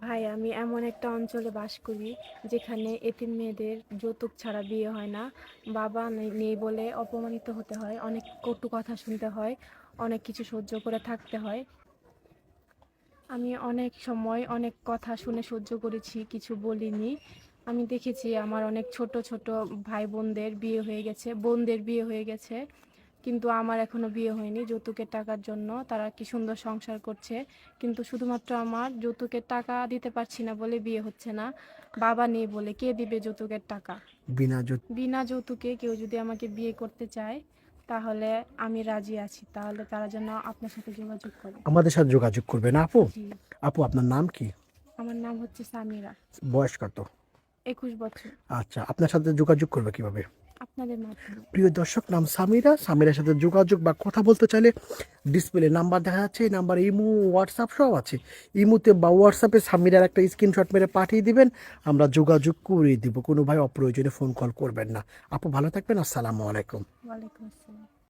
ভাই, আমি এমন একটা অঞ্চলে বাস করি যেখানে এতিম মেয়েদের যৌতুক ছাড়া বিয়ে হয় না। বাবা নেই বলে অপমানিত হতে হয়, অনেক কটু কথা শুনতে হয়, অনেক কিছু সহ্য করে থাকতে হয়। আমি অনেক সময় অনেক কথা শুনে সহ্য করেছি, কিছু বলিনি। আমি দেখেছি আমার অনেক ছোট ছোট ভাই বোনদের বিয়ে হয়ে গেছে, বোনদের বিয়ে হয়ে গেছে, কিন্তু আমার এখনো বিয়ে হয়নি যৌতুকের টাকার জন্য। তারা কি সুন্দর সংসার করছে, কিন্তু শুধুমাত্র আমার যৌতুকের টাকা দিতে পারছি না বলে বিয়ে হচ্ছে না। বাবা নেই বলে কে দিবে যৌতুকের টাকা? বিনা যৌ বিনা যৌতুকে কেউ যদি আমাকে বিয়ে করতে চায় তাহলে আমি রাজি আছি, তাহলে তারা যেন আপনার সাথে যোগাযোগ করে। আমাদের সাথে যোগাযোগ করবেন আপু। জি। আপু আপনার নাম কি? আমার নাম হচ্ছে সামিরা। বয়স কত? 21 বছর। আচ্ছা, আপনার সাথে যোগাযোগ করবে কিভাবে? আপনাদের মাধ্যমে। প্রিয় দর্শক, নাম সামিরা। সামিরার সাথে যোগাযোগ বা কথা বলতে চাইলে ডিসপ্লে নাম্বার দেখা যাচ্ছে, এই নাম্বার ইমো, হোয়াটসঅ্যাপ সব আছে। ইমোতে বা হোয়াটসঅ্যাপে সামিরার একটা স্ক্রিনশট মেরে পাঠিয়ে দিবেন, আমরা যোগাযোগ করে দিব। কোনো ভাই অপ্রয়োজনে ফোন কল করবেন না। আপু ভালো থাকবেন, আসসালামু আলাইকুম। ওয়ালাইকুম আসসালাম।